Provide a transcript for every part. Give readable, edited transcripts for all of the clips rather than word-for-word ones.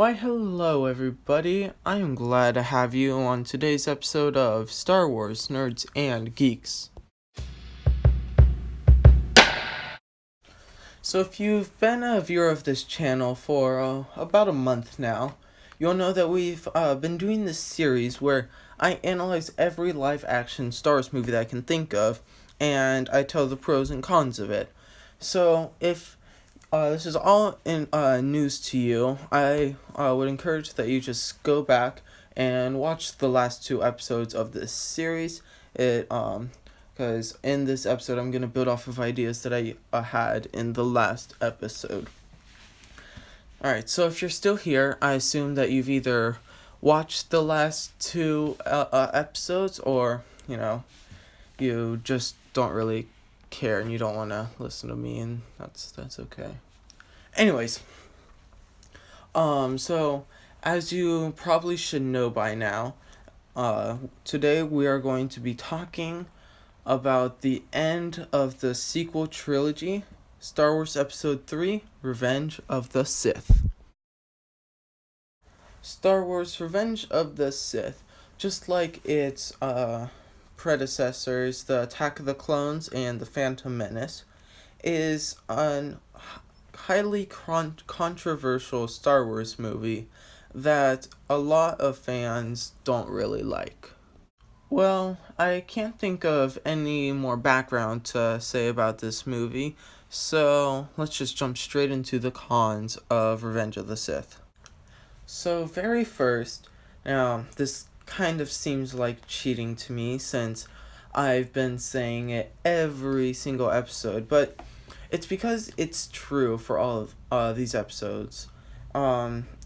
Why, hello everybody. I am glad to have you on today's episode of Star Wars Nerds and Geeks. So if you've been a viewer of this channel for about a month now, you'll know that we've been doing this series where I analyze every live-action Star Wars movie that I can think of, and I tell the pros and cons of it. So if this is all in news to you, I would encourage that you just go back and watch the last two episodes of this series. Because in this episode I'm gonna build off of ideas that I had in the last episode. Alright, so if you're still here, I assume that you've either watched the last two episodes, or you just don't really care and you don't want to listen to me, and that's okay. Anyways, so as you probably should know by now, today we are going to be talking about the end of the sequel trilogy, Star Wars Episode 3, Revenge of the Sith. Star Wars Revenge of the Sith, just like its predecessors, the Attack of the Clones and the Phantom Menace, is an highly controversial Star Wars movie that a lot of fans don't really like. Well, I can't think of any more background to say about this movie, so let's just jump straight into the cons of Revenge of the Sith. So very first, now this kind of seems like cheating to me since I've been saying it every single episode, but it's because it's true for all of these episodes.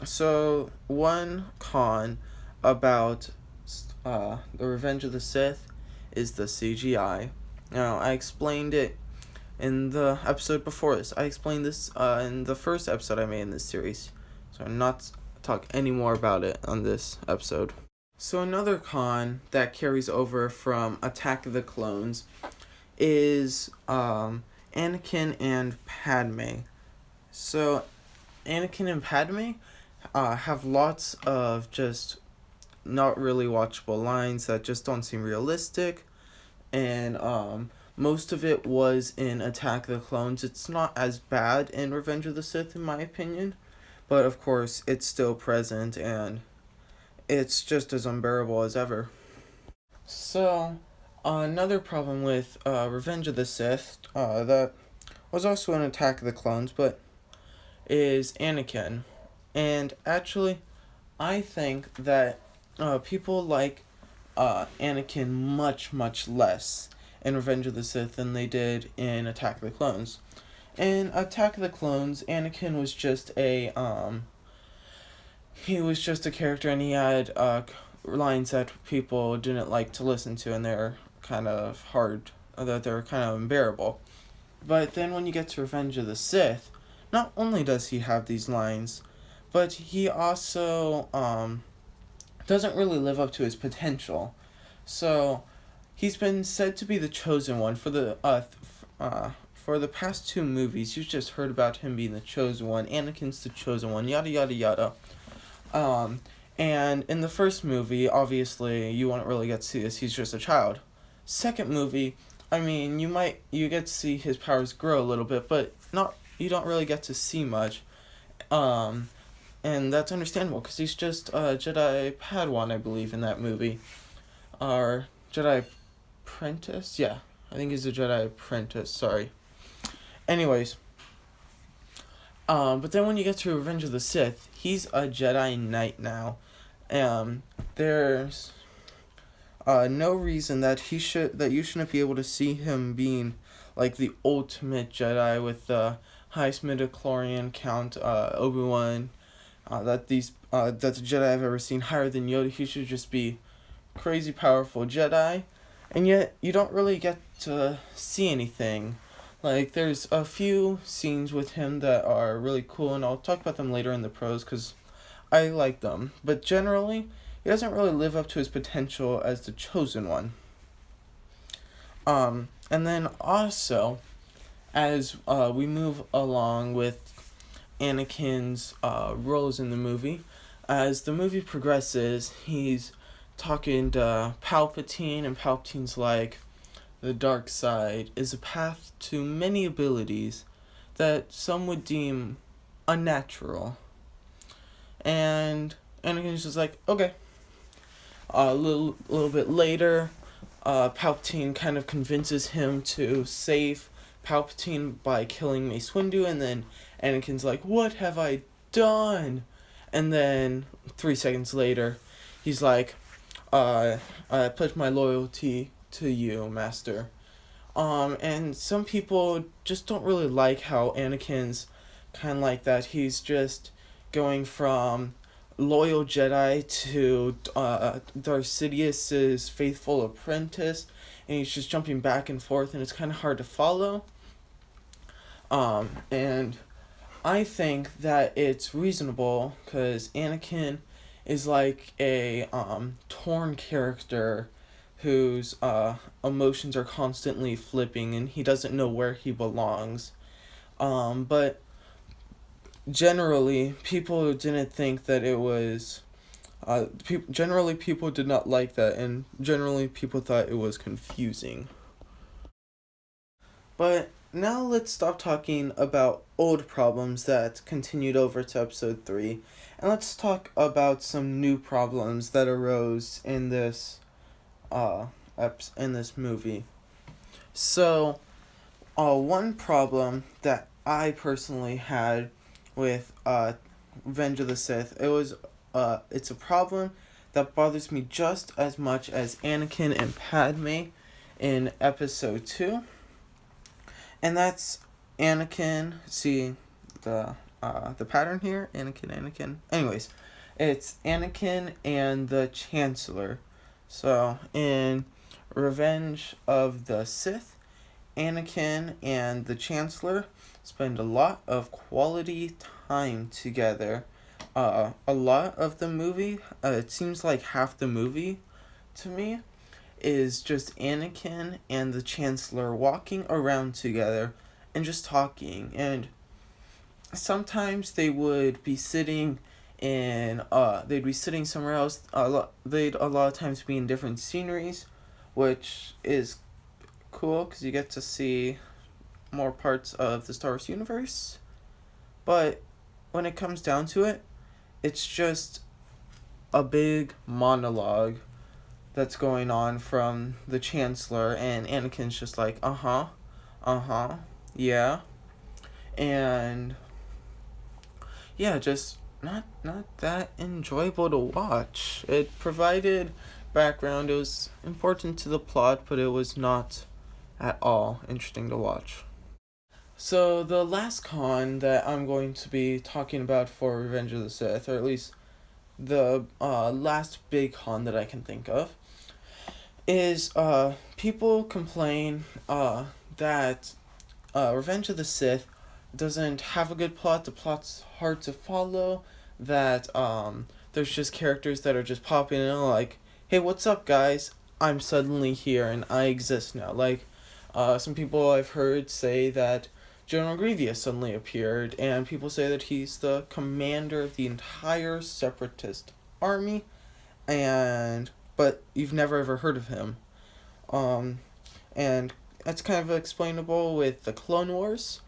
So one con about the Revenge of the Sith is the CGI. Now, I explained it in the episode before this. I explained this in the first episode I made in this series, so I'm not talk any more about it on this episode. So another con that carries over from Attack of the Clones is Anakin and Padme. So Anakin and Padme have lots of just not really watchable lines that just don't seem realistic, and most of it was in Attack of the Clones. It's not as bad in Revenge of the Sith in my opinion, but of course it's still present and it's just as unbearable as ever. So another problem with Revenge of the Sith that was also an Attack of the Clones, but is Anakin. And actually, I think that people like Anakin much less in Revenge of the Sith than they did in Attack of the Clones. In Attack of the Clones, Anakin was just he was just a character, and he had lines that people didn't like to listen to, and they're kind of hard, that they're kind of unbearable. But then when you get to Revenge of the Sith, not only does he have these lines, but he also doesn't really live up to his potential. So he's been said to be the chosen one for the past two movies. You've just heard about him being the chosen one. Anakin's the chosen one. Yada yada yada. And in the first movie, obviously, you won't really get to see this. He's just a child. Second movie, I mean, you get to see his powers grow a little bit, but you don't really get to see much. And that's understandable because he's just a Jedi Padawan, I believe, in that movie. Or Jedi Apprentice? Yeah, I think he's a Jedi Apprentice, sorry. Anyways, but then when you get to Revenge of the Sith, he's a Jedi Knight now. There's no reason that you shouldn't be able to see him being like the ultimate Jedi with the highest midichlorian count, Obi-Wan, that's the Jedi I've ever seen higher than Yoda. He should just be crazy powerful Jedi, and yet you don't really get to see anything. Like, there's a few scenes with him that are really cool, and I'll talk about them later in the pros because I like them. But generally, he doesn't really live up to his potential as the chosen one. And then also, as we move along with Anakin's roles in the movie. As the movie progresses, he's talking to Palpatine, and Palpatine's like, the dark side is a path to many abilities that some would deem unnatural. And Anakin's just like, okay. A little bit later, Palpatine kind of convinces him to save Palpatine by killing Mace Windu, and then Anakin's like, what have I done? And then 3 seconds later, he's like, I pledge my loyalty to you, Master. And some people just don't really like how Anakin's kind of like that. He's just going from loyal Jedi to Darth Sidious's faithful apprentice, and he's just jumping back and forth, and it's kind of hard to follow. And I think that it's reasonable, because Anakin is like a torn character whose emotions are constantly flipping, and he doesn't know where he belongs. But generally, people didn't think that it was. Generally, people did not like that, and generally, people thought it was confusing. But now let's stop talking about old problems that continued over to episode 3, and let's talk about some new problems that arose in this movie. So, one problem that I personally had with Revenge of the Sith, it's a problem that bothers me just as much as Anakin and Padme in episode 2. And that's Anakin. See the pattern here? Anakin. Anyways, it's Anakin and the Chancellor. So, in Revenge of the Sith, Anakin and the Chancellor spend a lot of quality time together. A lot of the movie, it seems like half the movie to me, is just Anakin and the Chancellor walking around together and just talking. And sometimes they would be sitting they'd be sitting somewhere else. They'd a lot of times be in different sceneries, which is cool because you get to see more parts of the Star Wars universe. But when it comes down to it, it's just a big monologue that's going on from the Chancellor, and Anakin's just like, yeah. And yeah, just not that enjoyable to watch. It provided background, it was important to the plot, but it was not at all interesting to watch. So the last con that I'm going to be talking about for Revenge of the Sith, or at least the last big con that I can think of, is people complain that Revenge of the Sith doesn't have a good plot. The plot's hard to follow. That there's just characters that are just popping in, like, hey, what's up, guys? I'm suddenly here and I exist now. Like, some people I've heard say that General Grievous suddenly appeared, and people say that he's the commander of the entire Separatist army, but you've never ever heard of him. And that's kind of explainable with the Clone Wars,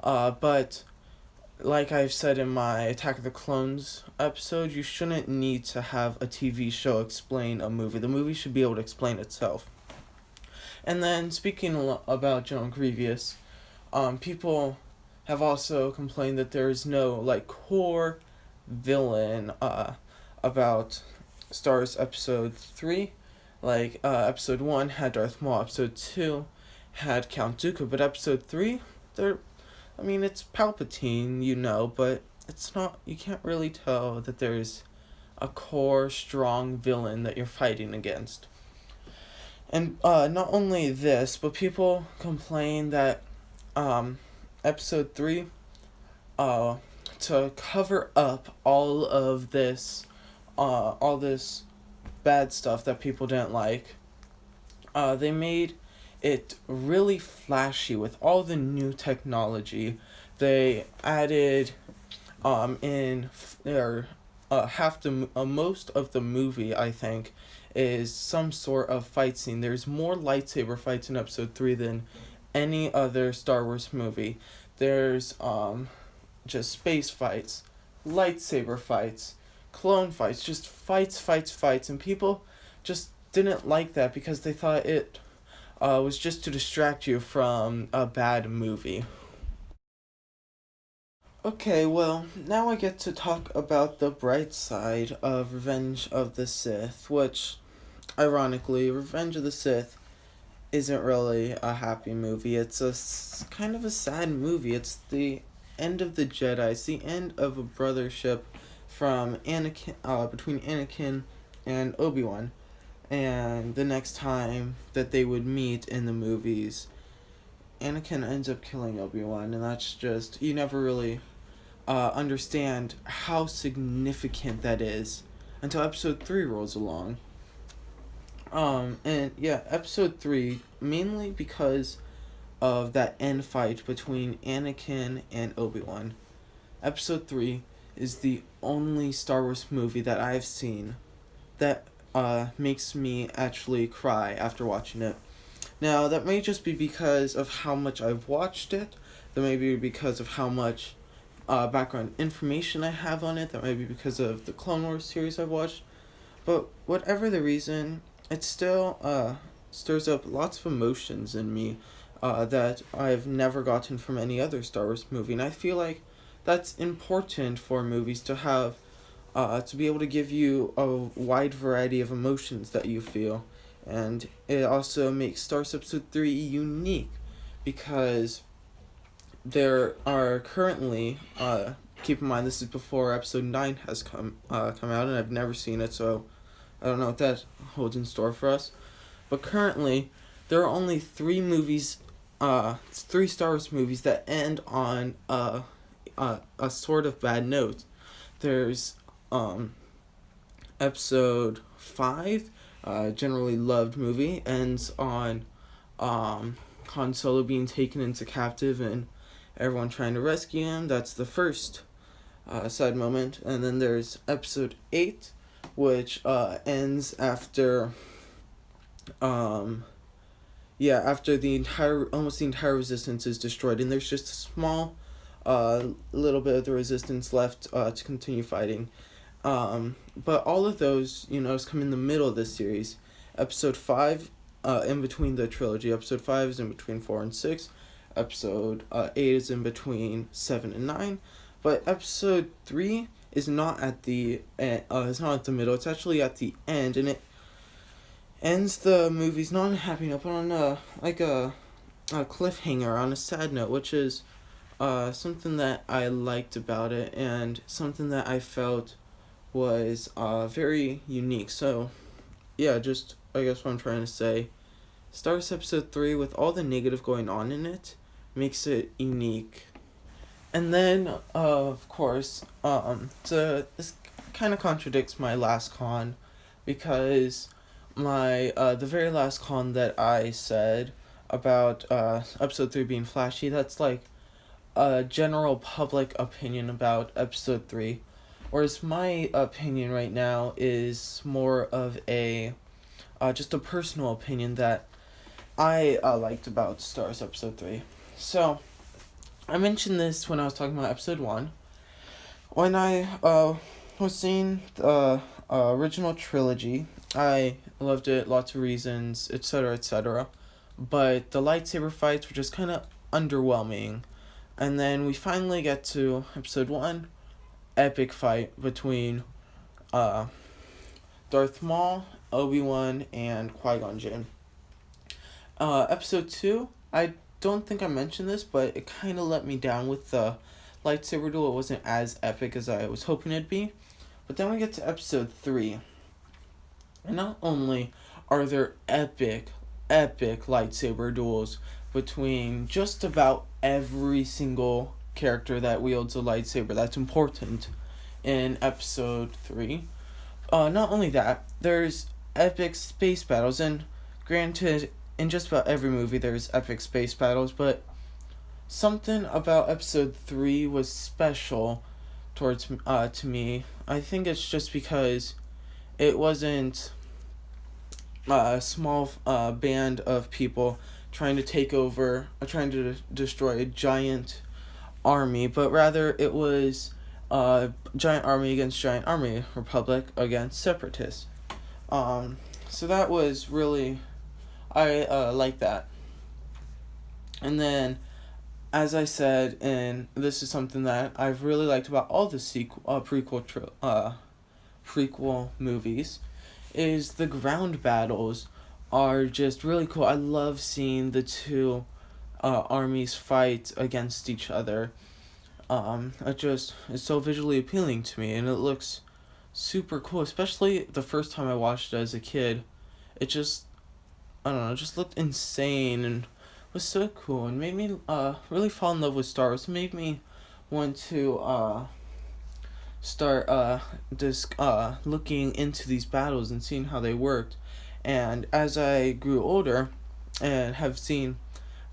but like I've said in my Attack of the Clones episode, you shouldn't need to have a TV show explain a movie. The movie should be able to explain itself. And then, speaking about General Grievous, people have also complained that there is no, like, core villain about Star Wars Episode 3. Like, Episode 1 had Darth Maul, Episode 2 had Count Dooku, but Episode 3, it's Palpatine, but it's not, you can't really tell that there's a core, strong villain that you're fighting against. And not only this, but people complain that Episode 3, to cover up all this bad stuff that people didn't like, they made it really flashy with all the new technology. They added in or most of the movie, I think, is some sort of fight scene. There's more lightsaber fights in episode 3 than any other Star Wars movie. There's just space fights, lightsaber fights, clone fights, just fights, and people just didn't like that because they thought it was just to distract you from a bad movie. Okay, well, now I get to talk about the bright side of Revenge of the Sith, which, ironically, Revenge of the Sith isn't really a happy movie. It's kind of a sad movie. It's the end of the Jedi. It's the end of a brothership from between Anakin and Obi-Wan. And the next time that they would meet in the movies, Anakin ends up killing Obi-Wan, and that's just, you never really understand how significant that is until episode 3 rolls along. And yeah, episode 3, mainly because of that end fight between Anakin and Obi-Wan. Episode 3 is the only Star Wars movie that I've seen that makes me actually cry after watching it. Now, that may just be because of how much I've watched it, that may be because of how much background information I have on it, that may be because of the Clone Wars series I've watched, but whatever the reason, it still stirs up lots of emotions in me that I've never gotten from any other Star Wars movie, and I feel like that's important for movies to have, to be able to give you a wide variety of emotions that you feel, and it also makes Star Wars Episode 3 unique, because there are currently, keep in mind this is before Episode 9 has come out, and I've never seen it, so I don't know what that holds in store for us. But currently, there are only 3 movies, 3 Star Wars movies that end on a sort of bad note. There's Episode 5, generally loved movie, ends on Han Solo being taken into captive and everyone trying to rescue him. That's the first sad moment. And then there's Episode 8, which ends after after almost the entire resistance is destroyed, and there's just a small little bit of the resistance left to continue fighting. But all of those, come in the middle of this series. Episode 5, in between the trilogy. Episode 5 is in between 4 and 6. Episode 8 is in between 7 and 9. But Episode 3 is not at the it's not at the middle. It's actually at the end, and it ends the movies not on a happy note, but on a cliffhanger, on a sad note, which is something that I liked about it, and something that I felt was very unique. So, yeah, just I guess what I'm trying to say, Star Wars Episode 3, with all the negative going on in it, makes it unique. And then, of course, this kind of contradicts my last con, because the very last con that I said about Episode 3 being flashy, that's like a general public opinion about Episode 3. Whereas my opinion right now is more of a just a personal opinion that I liked about Star Wars Episode 3. So, I mentioned this when I was talking about Episode 1. When I was seeing the original trilogy, I loved it, lots of reasons, etc., etc. But the lightsaber fights were just kind of underwhelming. And then we finally get to Episode 1, epic fight between Darth Maul, Obi-Wan, and Qui-Gon Jinn. Episode 2, I don't think I mentioned this, but it kind of let me down with the lightsaber duel. It wasn't as epic as I was hoping it'd be. But then we get to Episode 3, and not only are there epic lightsaber duels between just about every single character that wields a lightsaber that's important in Episode 3. Not only that, there's epic space battles, and granted, in just about every movie there's epic space battles, but something about Episode 3 was special towards to me. I think it's just because it wasn't a small band of people trying to take over, trying to destroy a giant army, but rather it was giant army against giant army, republic against separatists. So that was really, I like that. And then, as I said, and this is something that I've really liked about all the prequel movies, is the ground battles are just really cool. I love seeing the two armies fight against each other. It's so visually appealing to me, and it looks super cool. Especially the first time I watched it as a kid, it just, I don't know, it just looked insane and was so cool, and made me really fall in love with Star Wars. It made me want to start looking into these battles and seeing how they worked. And as I grew older and have seen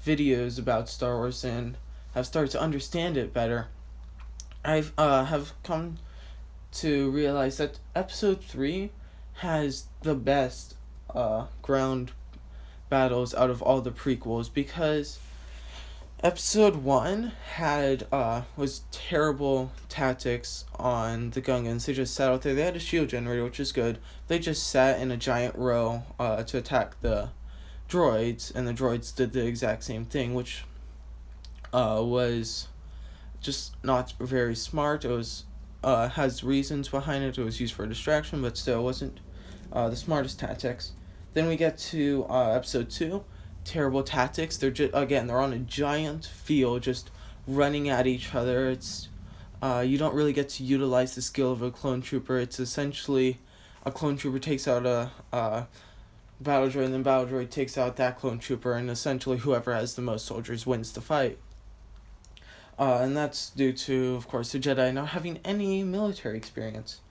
videos about Star Wars and have started to understand it better, I've have come to realize that Episode 3 has the best ground battles out of all the prequels, because Episode 1 had was terrible tactics on the Gungans. They just sat out there. They had a shield generator, which is good. They just sat in a giant row to attack the droids, and the droids did the exact same thing, which was just not very smart. It was has reasons behind it. It was used for distraction, but still wasn't the smartest tactics. Then we get to Episode 2. Terrible tactics. They're they're on a giant field, just running at each other. It's you don't really get to utilize the skill of a clone trooper. It's essentially a clone trooper takes out a battle droid, and then battle droid takes out that clone trooper, and essentially whoever has the most soldiers wins the fight. And that's due to, of course, the Jedi not having any military experience.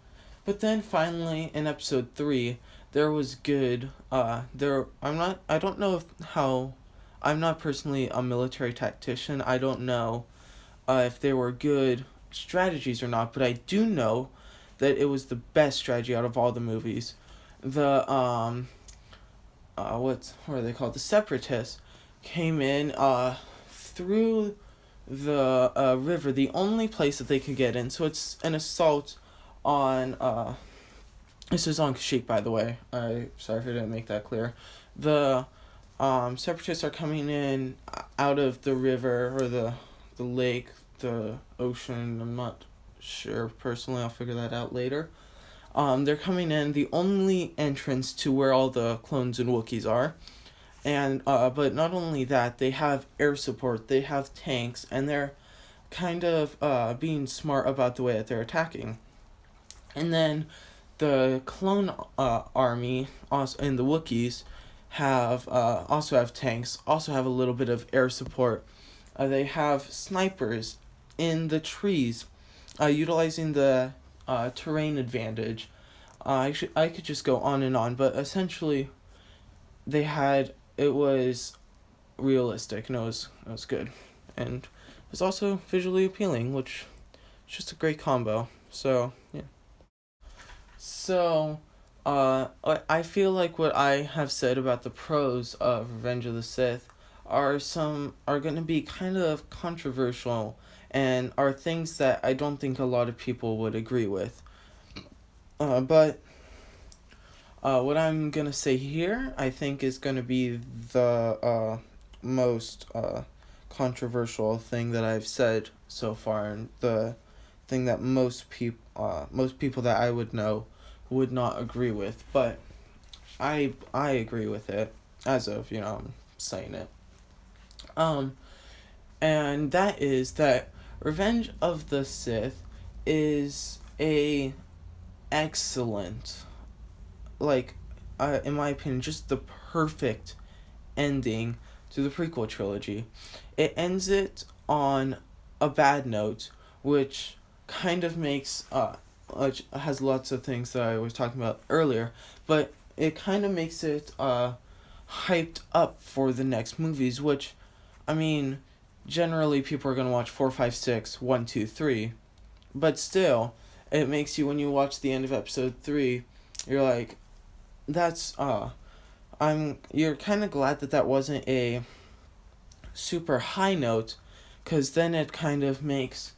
But then finally in Episode 3, there was good. I don't know how. I'm not personally a military tactician. I don't know if there were good strategies or not, but I do know that it was the best strategy out of all the movies. The what are they called? The Separatists came in through the river, the only place that they could get in. So it's an assault on this is on Kashyyyk, by the way. Sorry if I didn't make that clear. The separatists are coming in out of the river, or the lake, the ocean. I'm not sure personally. I'll figure that out later. They're coming in the only entrance to where all the clones and Wookiees are. And but not only that, they have air support, they have tanks, and they're kind of being smart about the way that they're attacking. And then the clone army also, and the Wookiees have also have tanks, also have a little bit of air support. They have snipers in the trees, utilizing the terrain advantage. I could just go on and on, but essentially, it was realistic, and it was good, and it was also visually appealing, which is just a great combo. So yeah. So, I feel like what I have said about the pros of Revenge of the Sith are going to be kind of controversial, and are things that I don't think a lot of people would agree with. But what I'm gonna say here, I think, is gonna be the most controversial thing that I've said so far, and the thing that most people that I would know would not agree with. But I agree with it, as of I'm saying it. And that is that Revenge of the Sith is a excellent, in my opinion, just the perfect ending to the prequel trilogy. It ends it on a bad note, which kind of makes has lots of things that I was talking about earlier, but it kind of makes it hyped up for the next movies, which, I mean, generally people are going to watch 4, 5, 6, 1, 2, 3, but still, it makes you, when you watch the end of episode 3, you're like, that's you're kind of glad that that wasn't a super high note, because then it kind of makes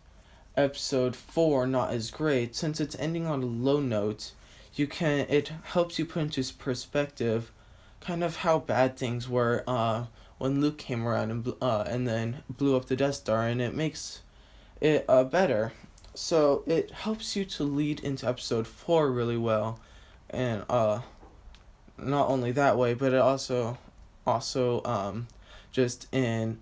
episode 4 not as great. Since it's ending on a low note, it helps you put into perspective kind of how bad things were when Luke came around and then blew up the Death Star, and it makes it better. So it helps you to lead into episode 4 really well, and not only that way, but it also just in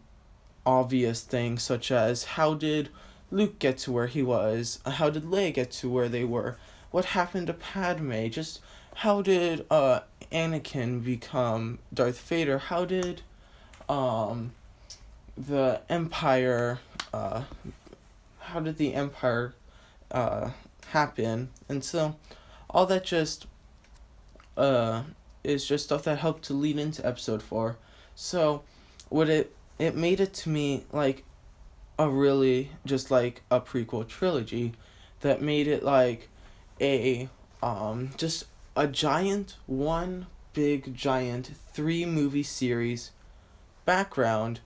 obvious things such as, how did Luke get to where he was? How did Leia get to where they were? What happened to Padme? Just how did Anakin become Darth Vader? How did um the Empire how did the Empire uh happen? And so all that just uh is just stuff that helped to lead into episode 4. So what it made it to me like a really just like a prequel trilogy that made it like a just a giant one big giant 3 movie series background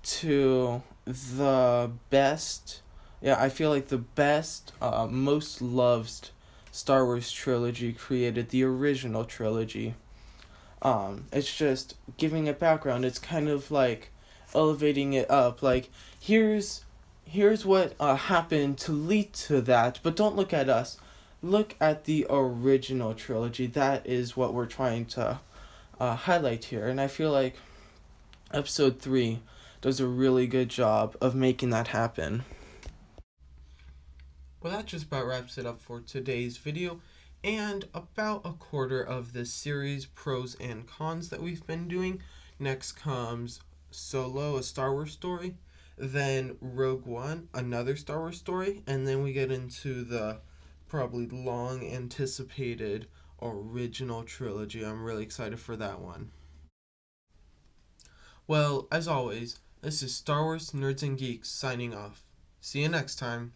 to the best, yeah, I feel like the best most loved Star Wars trilogy created, the original trilogy. It's just giving it background. It's kind of like elevating it up. Like, here's what happened to lead to that, but don't look at us. Look at the original trilogy. That is what we're trying to highlight here, and I feel like episode 3 does a really good job of making that happen. Well, that just about wraps it up for today's video and about a quarter of this series, pros and cons, that we've been doing. Next comes Solo, a Star Wars story, then Rogue One, another Star Wars story, and then we get into the probably long anticipated original trilogy. I'm really excited for that one. Well, as always, this is Star Wars Nerds and Geeks signing off. See you next time.